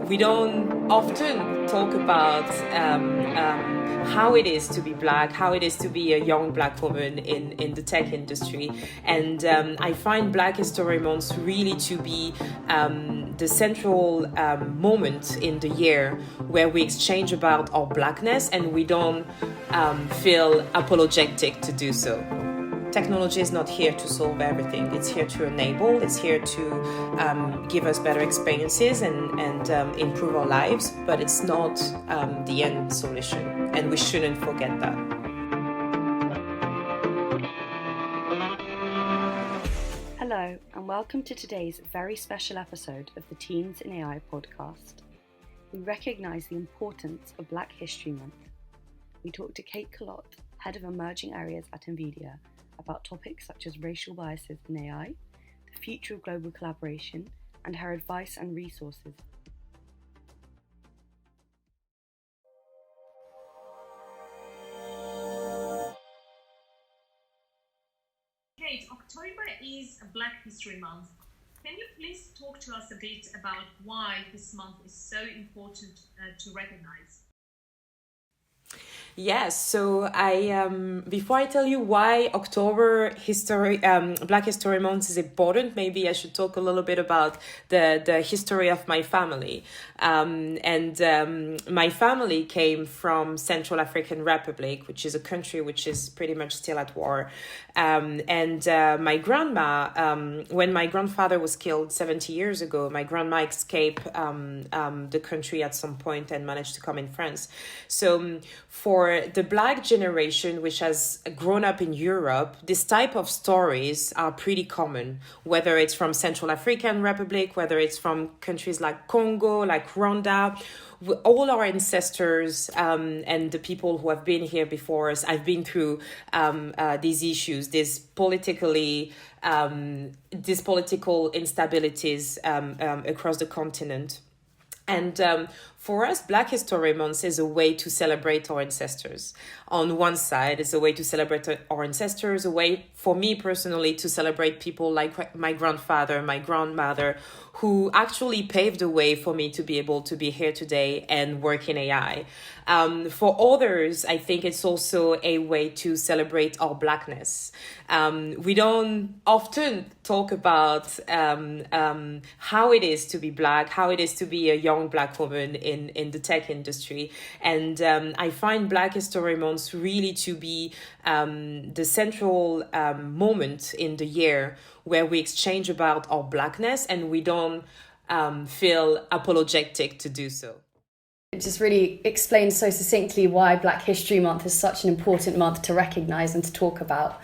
we don't often talk about how it is to be Black, how it is to be a young Black woman in the tech industry. And I find Black History Month really to be the central moment in the year where we exchange about our Blackness and we don't feel apologetic to do so. Technology is not here to solve everything. It's here to enable, it's here to give us better experiences and improve our lives, but it's not the end solution, and we shouldn't forget that. Hello, and welcome to today's very special episode of the Teens in AI podcast. We recognise the importance of Black History Month. We talked to Kete Kallot, Head of Emerging Areas at NVIDIA, about topics such as racial biases in AI, the future of global collaboration, and her advice and resources. Kate, October is Black History Month. Can you please talk to us a bit about why this month is so important to recognize? Yes, so before I tell you why Black History Month is important, maybe I should talk a little bit about the history of my family. My family came from Central African Republic, which is a country which is pretty much still at war. My grandma, when my grandfather was killed 70 years ago, my grandma escaped the country at some point and managed to come in France. So for the Black generation, which has grown up in Europe, this type of stories are pretty common, whether it's from Central African Republic, whether it's from countries like Congo, like Rwanda. All our ancestors and the people who have been here before us have been through these issues, these political instabilities across the continent. And for us, Black History Month is a way to celebrate our ancestors. On one side, it's a way to celebrate our ancestors, a way for me personally to celebrate people like my grandfather, my grandmother, who actually paved the way for me to be able to be here today and work in AI. For others, I think it's also a way to celebrate our Blackness. We don't often talk about how it is to be Black, how it is to be a young Black woman in the tech industry. And I find Black History Month really to be the central moment in the year where we exchange about our Blackness and we don't feel apologetic to do so. It just really explains so succinctly why Black History Month is such an important month to recognise and to talk about.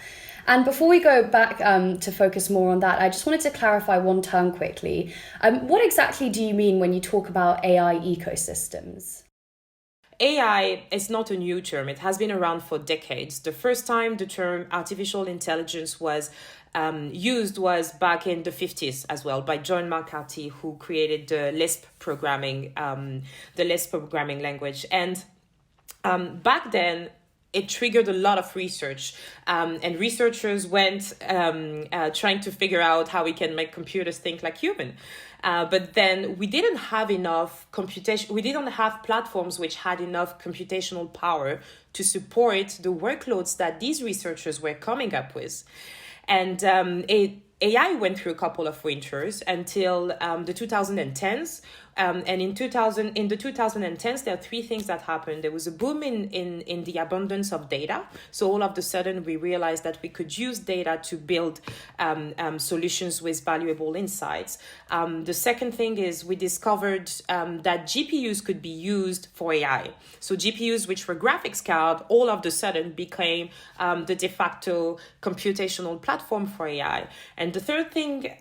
And before we go back to focus more on that, I just wanted to clarify one term quickly. What exactly do you mean when you talk about AI ecosystems? AI is not a new term. It has been around for decades. The first time the term artificial intelligence was used was back in the 50s as well by John McCarthy, who created the Lisp programming language. And back then, it triggered a lot of research, and researchers went trying to figure out how we can make computers think like human. But then we didn't have enough computation. We didn't have platforms which had enough computational power to support the workloads that these researchers were coming up with. And AI went through a couple of winters until the 2010s. And in the 2010s, there are three things that happened. There was a boom in the abundance of data. So all of a sudden, we realized that we could use data to build solutions with valuable insights. The second thing is we discovered that GPUs could be used for AI. So GPUs, which were graphics card, all of a sudden became the de facto computational platform for AI. And the third thing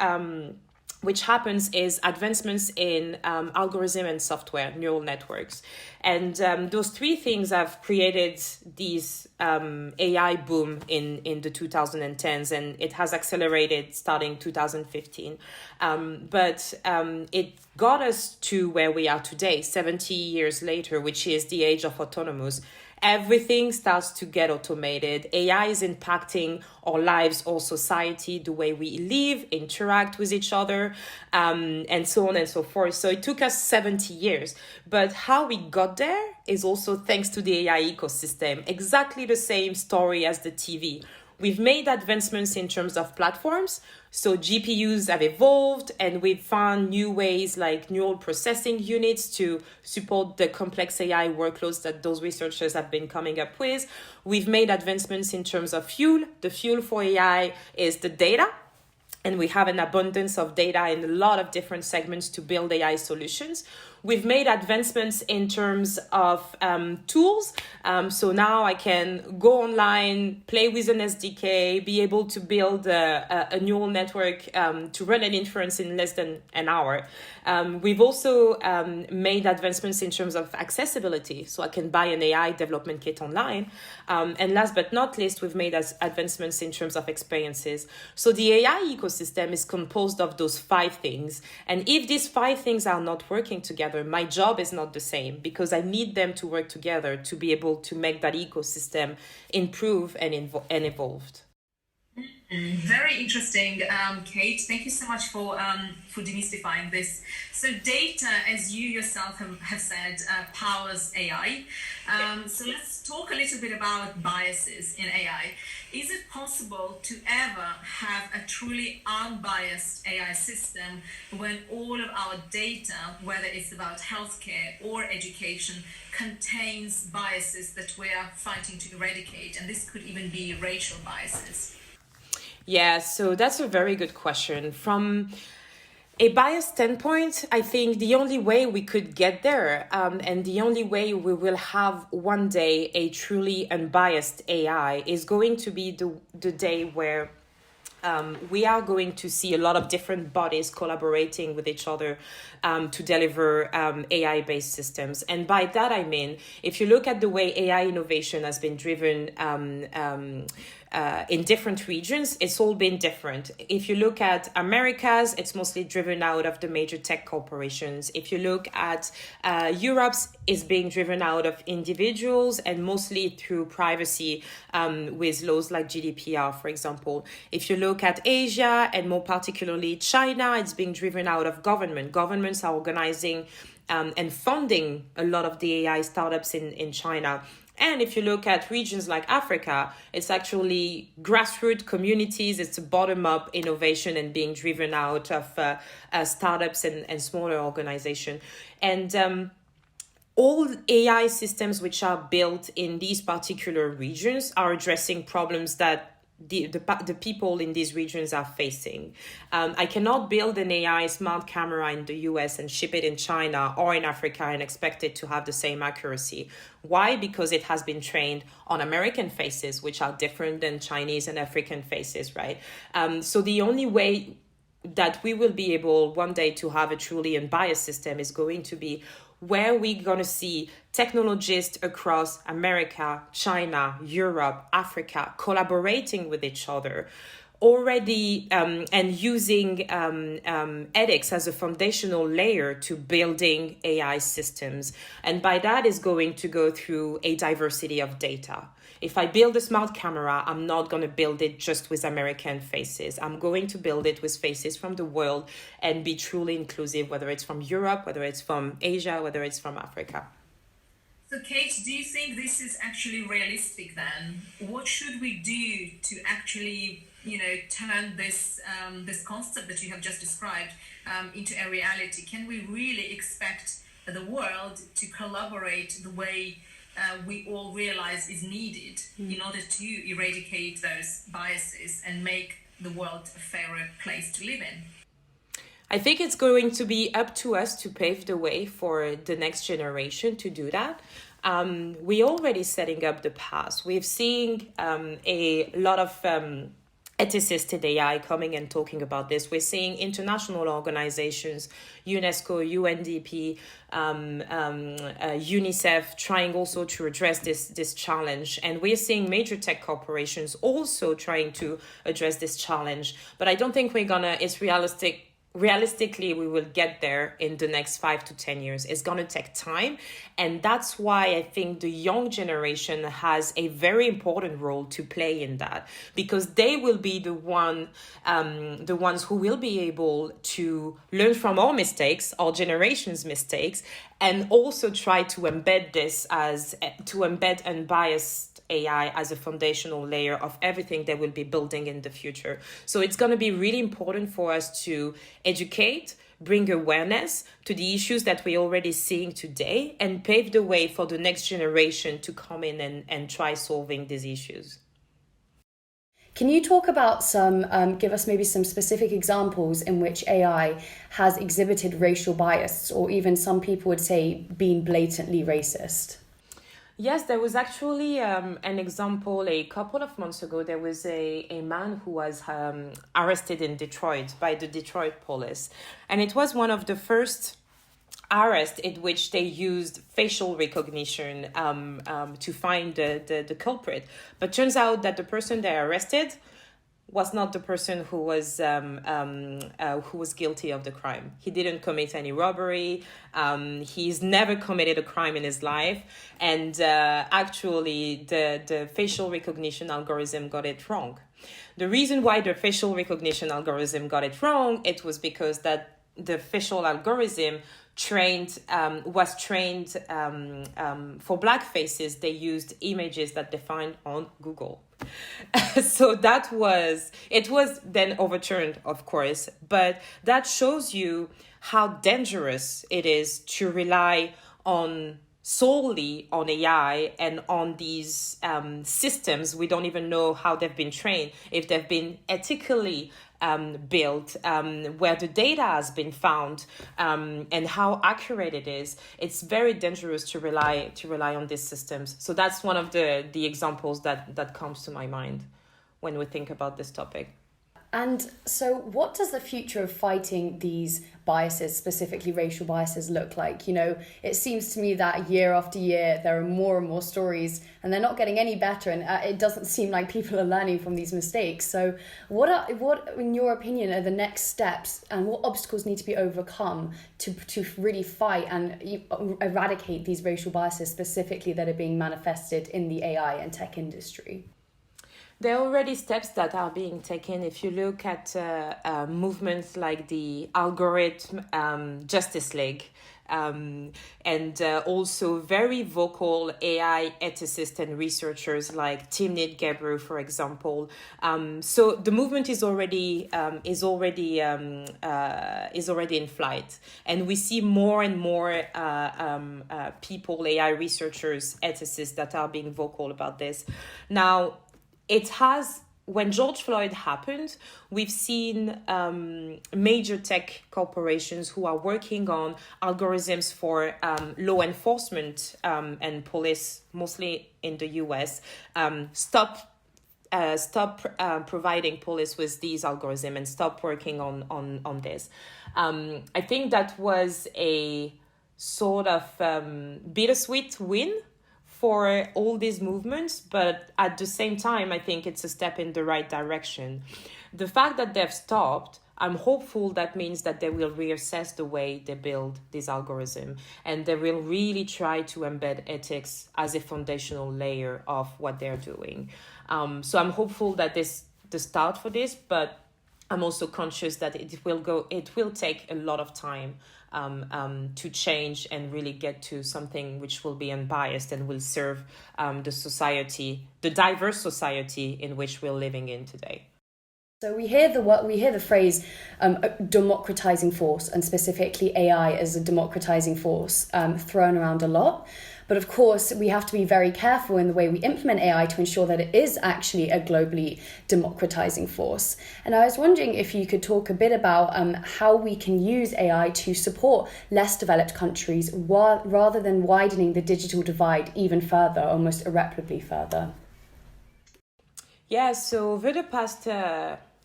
which happens is advancements in algorithm and software, neural networks. And those three things have created these AI boom in the 2010s, and it has accelerated starting 2015. But it got us to where we are today, 70 years later, which is the age of autonomous. everything starts to get automated. AI is impacting our lives, our society, the way we live, interact with each other, and so on and so forth. So it took us 70 years. But how we got there is also thanks to the AI ecosystem. Exactly the same story as the TV. We've made advancements in terms of platforms. So GPUs have evolved, and we've found new ways like neural processing units to support the complex AI workloads that those researchers have been coming up with. We've made advancements in terms of fuel. The fuel for AI is the data. And we have an abundance of data in a lot of different segments to build AI solutions. We've made advancements in terms of tools. So now I can go online, play with an SDK, be able to build a neural network to run an inference in less than an hour. We've also made advancements in terms of accessibility. So I can buy an AI development kit online. And last but not least, we've made advancements in terms of experiences. So the AI ecosystem is composed of those 5 things. And if these 5 things are not working together, my job is not the same, because I need them to work together to be able to make that ecosystem improve and evolved. Very interesting, Kate. Thank you so much for demystifying this. So data, as you yourself have said, powers AI. So let's talk a little bit about biases in AI. Is it possible to ever have a truly unbiased AI system when all of our data, whether it's about healthcare or education, contains biases that we are fighting to eradicate? And this could even be racial biases. Yeah, so that's a very good question. From a bias standpoint, I think the only way we could get there, and the only way we will have one day a truly unbiased AI, is going to be the day where we are going to see a lot of different bodies collaborating with each other to deliver AI-based systems. And by that, I mean, if you look at the way AI innovation has been driven in different regions, it's all been different. If you look at Americas, it's mostly driven out of the major tech corporations. If you look at Europe's, it's being driven out of individuals and mostly through privacy with laws like GDPR, for example. If you look at Asia, and more particularly China, it's being driven out of government. Governments are organizing and funding a lot of the AI startups in China. And if you look at regions like Africa, it's actually grassroots communities. It's a bottom-up innovation and being driven out of startups and smaller organizations. And all AI systems which are built in these particular regions are addressing problems that the people in these regions are facing. I cannot build an AI smart camera in the US and ship it in China or in Africa and expect it to have the same accuracy. Why? Because it has been trained on American faces, which are different than Chinese and African faces, right? So the only way that we will be able one day to have a truly unbiased system is going to be where we're going to see technologists across America, China, Europe, Africa collaborating with each other already and using ethics as a foundational layer to building AI systems. And by that is going to go through a diversity of data. If I build a smart camera, I'm not going to build it just with American faces. I'm going to build it with faces from the world and be truly inclusive, whether it's from Europe, whether it's from Asia, whether it's from Africa. So Kate, do you think this is actually realistic then? What should we do to actually, turn this this concept that you have just described into a reality? Can we really expect the world to collaborate the way we all realize is needed in order to eradicate those biases and make the world a fairer place to live in? I think it's going to be up to us to pave the way for the next generation to do that. We're already setting up the path. We've seen a lot of ethicists in AI coming and talking about this. We're seeing international organizations, UNESCO, UNDP, UNICEF, trying also to address this challenge. And we're seeing major tech corporations also trying to address this challenge. But I don't think it's realistic realistically, we will get there in the next 5 to 10 years. It's going to take time. And that's why I think the young generation has a very important role to play in that, because they will be the ones who will be able to learn from our mistakes, our generation's mistakes, and also try to embed unbiased AI as a foundational layer of everything that we'll be building in the future. So it's going to be really important for us to educate, bring awareness to the issues that we're already seeing today, and pave the way for the next generation to come in and try solving these issues. Can you talk about give us maybe some specific examples in which AI has exhibited racial bias, or even some people would say been blatantly racist? Yes, there was actually an example a couple of months ago. There was a man who was arrested in Detroit by the Detroit police. And it was one of the first arrests in which they used facial recognition to find the culprit. But turns out that the person they arrested was not the person who was guilty of the crime. He didn't commit any robbery. He's never committed a crime in his life. And actually, the facial recognition algorithm got it wrong. The reason why the facial recognition algorithm got it wrong, it was because that the facial algorithm was trained for black faces. They used images that they find on Google. So it was then overturned, of course, but that shows you how dangerous it is to rely solely on AI and on these systems. We don't even know how they've been trained, if they've been ethically built, where the data has been found, and how accurate it is. It's very dangerous to rely on these systems. So that's one of the examples that comes to my mind when we think about this topic. And so what does the future of fighting these biases, specifically racial biases, look like? You know, it seems to me that year after year, there are more and more stories and they're not getting any better. And it doesn't seem like people are learning from these mistakes. So what, in your opinion, are the next steps, and what obstacles need to be overcome to really fight and eradicate these racial biases specifically that are being manifested in the AI and tech industry? There are already steps that are being taken. If you look at movements like the Algorithm Justice League, and also very vocal AI ethicists and researchers like Timnit Gebru, for example. So the movement is already in flight, and we see more and more people, AI researchers, ethicists that are being vocal about this. Now, when George Floyd happened, we've seen major tech corporations who are working on algorithms for law enforcement and police, mostly in the US, stop providing police with these algorithms and stop working on this. I think that was a sort of bittersweet win for all these movements, but at the same time, I think it's a step in the right direction. The fact that they've stopped, I'm hopeful that means that they will reassess the way they build this algorithm, and they will really try to embed ethics as a foundational layer of what they're doing. So I'm hopeful that this is the start for this, but I'm also conscious that it will take a lot of time to change and really get to something which will be unbiased and will serve the diverse society in which we're living in today. So we hear the phrase democratizing force, and specifically AI as a democratizing force thrown around a lot. But of course, we have to be very careful in the way we implement AI to ensure that it is actually a globally democratizing force. And I was wondering if you could talk a bit about how we can use AI to support less developed countries rather than widening the digital divide even further, almost irreparably further. Yeah, so over the past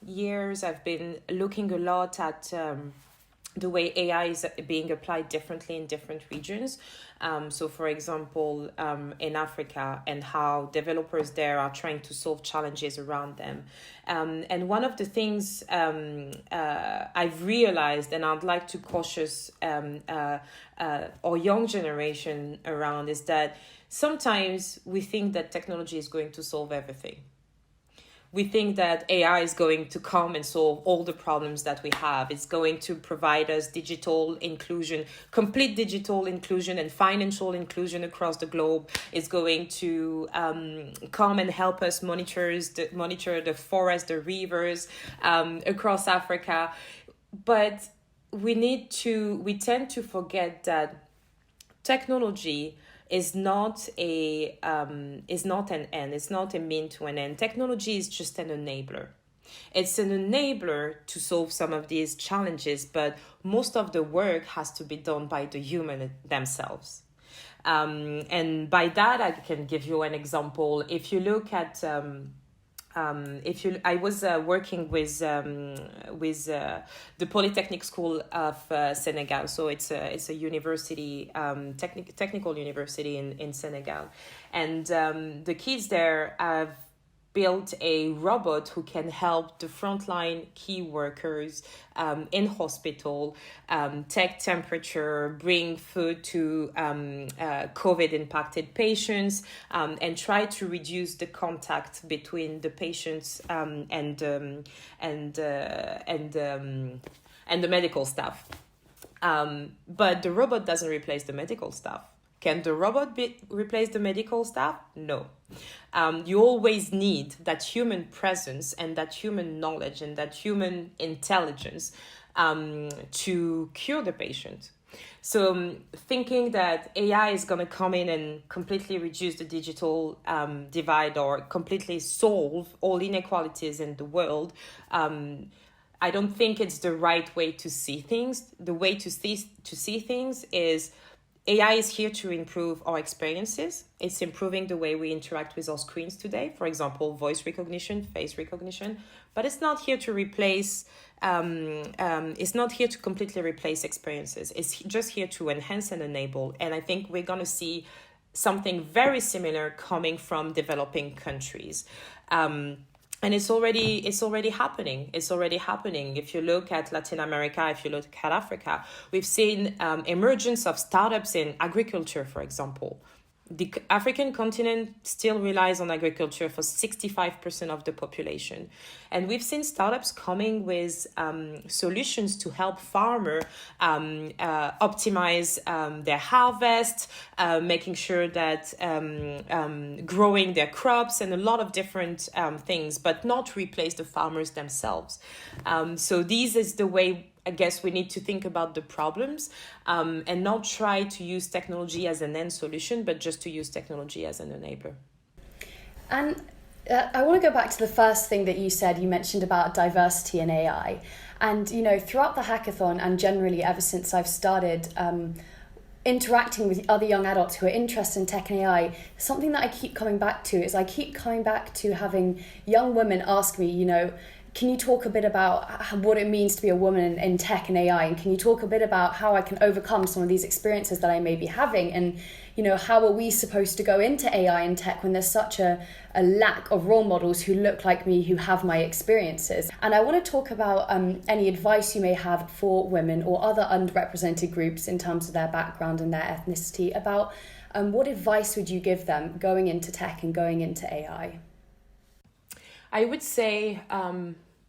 years, I've been looking a lot at the way AI is being applied differently in different regions. So, for example, in Africa, and how developers there are trying to solve challenges around them. And one of the things I've realized, and I'd like to cautious our young generation around, is that sometimes we think that technology is going to solve everything. We think that AI is going to come and solve all the problems that we have. It's going to provide us digital inclusion, complete digital inclusion and financial inclusion across the globe. It's going to come and help us monitor the forest, the rivers across Africa. But we tend to forget that technology is not an end. It's not a mean to an end. Technology is just an enabler. It's an enabler to solve some of these challenges, but most of the work has to be done by the human themselves. And by that, I can give you an example. If you look at I was working with the Polytechnic School of Senegal, so it's a university, technical university in Senegal, and the kids there have built a robot who can help the frontline key workers in hospital take temperature, bring food to COVID impacted patients, and try to reduce the contact between the patients and the medical staff. But the robot doesn't replace the medical staff. Can the robot replace the medical staff? No. You always need that human presence and that human knowledge and that human intelligence to cure the patient. So thinking that AI is going to come in and completely reduce the digital divide or completely solve all inequalities in the world, I don't think it's the right way to see things. The way to see things is AI is here to improve our experiences. It's improving the way we interact with our screens today. For example, voice recognition, face recognition. But it's not here to replace, it's not here to completely replace experiences. It's just here to enhance and enable. And I think we're going to see something very similar coming from developing countries. And it's already happening. It's already happening. If you look at Latin America, if you look at Africa, we've seen emergence of startups in agriculture, for example. The African continent still relies on agriculture for 65% of the population. And we've seen startups coming with solutions to help farmers optimize their harvest, making sure that growing their crops and a lot of different things, but not replace the farmers themselves. So this is the way I guess we need to think about the problems and not try to use technology as an end solution, but just to use technology as an enabler. And I want to go back to the first thing that you said. You mentioned about diversity in AI. And, you know, throughout the hackathon and generally ever since I've started interacting with other young adults who are interested in tech and AI, something that I keep coming back to is I keep coming back to having young women ask me, you know, can you talk a bit about what it means to be a woman in tech and AI? And can you talk a bit about how I can overcome some of these experiences that I may be having? And, you know, how are we supposed to go into AI and tech when there's such a lack of role models who look like me, who have my experiences? And I want to talk about any advice you may have for women or other underrepresented groups in terms of their background and their ethnicity about what advice would you give them going into tech and going into AI? I would say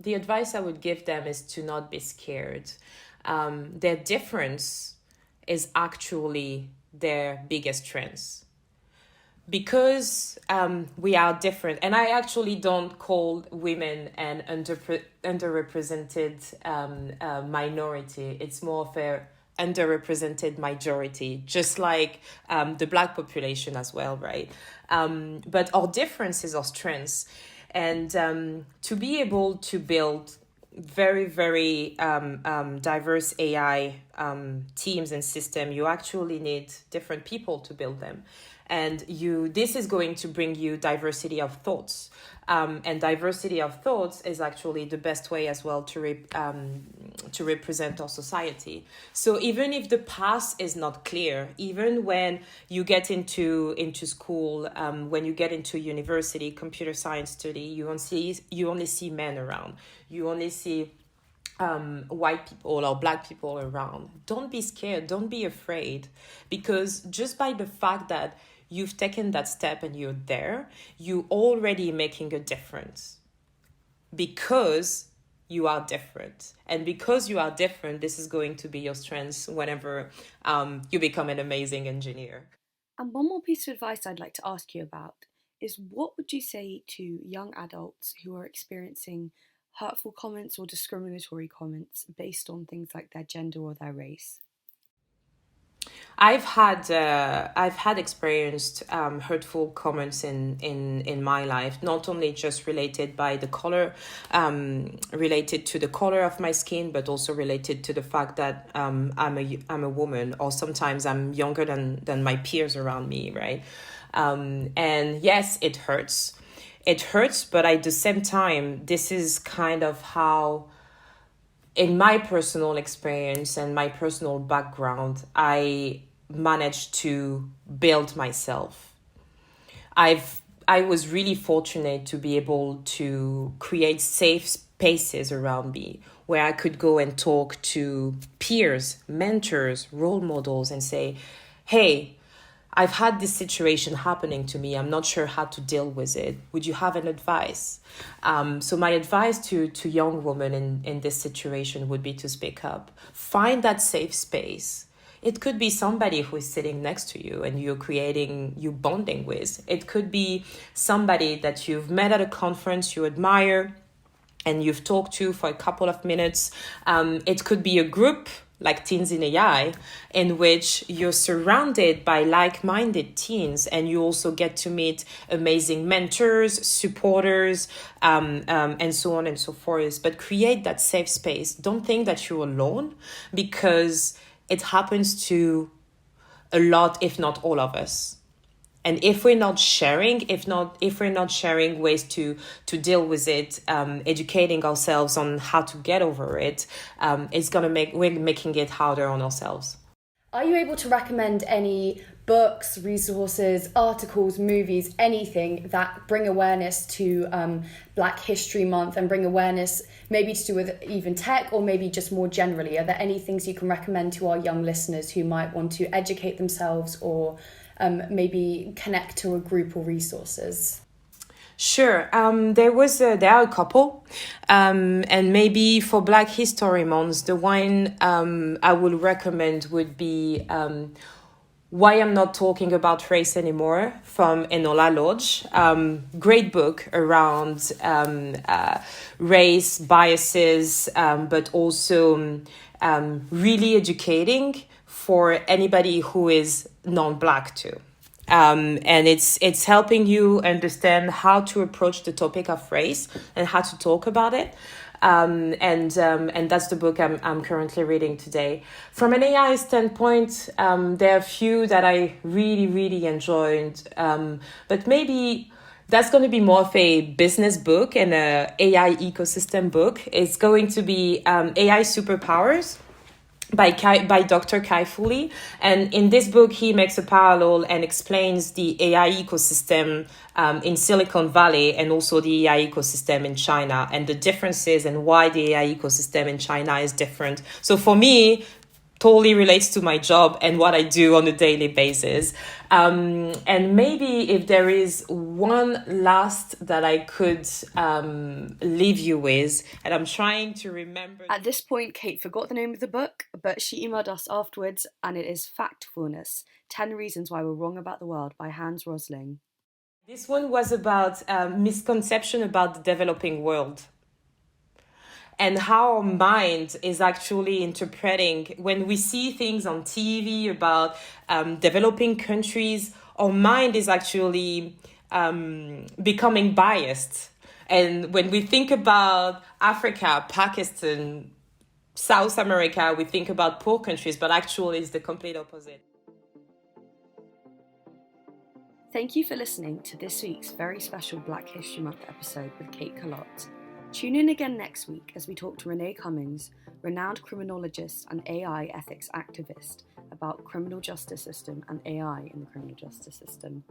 the advice I would give them is to not be scared. Their difference is actually their biggest strength. Because we are different, and I actually don't call women an underrepresented minority. It's more of a underrepresented majority, just like the Black population as well, right? But our difference is our strengths. And to be able to build very, very diverse AI teams and systems, you actually need different people to build them. and this is going to bring you diversity of thoughts. And diversity of thoughts is actually the best way as well to represent our society. So even if the path is not clear, even when you get into school, when you get into university, computer science study, you only see men around. You only see white people or black people around. Don't be scared. Don't be afraid, because just by the fact that you've taken that step and you're there, you're already making a difference, because you are different. And because you are different, this is going to be your strength whenever you become an amazing engineer. And one more piece of advice I'd like to ask you about is, what would you say to young adults who are experiencing hurtful comments or discriminatory comments based on things like their gender or their race? I've had experienced hurtful comments in my life, not only just related by the color, related to the color of my skin, but also related to the fact that I'm a woman, or sometimes I'm younger than my peers around me, right? And yes, it hurts. It hurts, but at the same time, this is kind of how, in my personal experience and my personal background, I managed to build myself. I was really fortunate to be able to create safe spaces around me where I could go and talk to peers, mentors, role models, and say, hey, I've had this situation happening to me. I'm not sure how to deal with it. Would you have an advice? So my advice to young women in this situation would be to speak up. Find that safe space. It could be somebody who is sitting next to you and you bonding with. It could be somebody that you've met at a conference you admire and you've talked to for a couple of minutes. It could be a group like Teens in AI, in which you're surrounded by like-minded teens, and you also get to meet amazing mentors, supporters, and so on and so forth. But create that safe space. Don't think that you're alone, because it happens to a lot, if not all of us. And if we're not sharing, if we're not sharing ways to deal with it, educating ourselves on how to get over it, we're making it harder on ourselves. Are you able to recommend any books, resources, articles, movies, anything that bring awareness to Black History Month and bring awareness maybe to do with even tech, or maybe just more generally? Are there any things you can recommend to our young listeners who might want to educate themselves, or maybe connect to a group or resources? Sure. There are a couple, and maybe for Black History Month, the one I would recommend would be Why I'm Not Talking About Race Anymore from Enola Lodge. Great book around race biases, but also really educating for anybody who is non-Black too. And it's helping you understand how to approach the topic of race and how to talk about it. And that's the book I'm currently reading today. From an AI standpoint, there are a few that I really, really enjoyed. But maybe that's going to be more of a business book and a AI ecosystem book. It's going to be AI Superpowers by Dr. Kai Fu. And in this book, he makes a parallel and explains the AI ecosystem in Silicon Valley and also the AI ecosystem in China, and the differences and why the AI ecosystem in China is different. So for me, totally relates to my job and what I do on a daily basis. And maybe if there is one last that I could leave you with, and I'm trying to remember. At this point, Kate forgot the name of the book, but she emailed us afterwards, and it is Factfulness, 10 Reasons Why We're Wrong About the World by Hans Rosling. This one was about misconception about the developing world, and how our mind is actually interpreting. When we see things on TV about developing countries, our mind is actually becoming biased. And when we think about Africa, Pakistan, South America, we think about poor countries, but actually it's the complete opposite. Thank you for listening to this week's very special Black History Month episode with Kete Kallot. Tune in again next week as we talk to Renee Cummings, renowned criminologist and AI ethics activist, about criminal justice system and AI in the criminal justice system.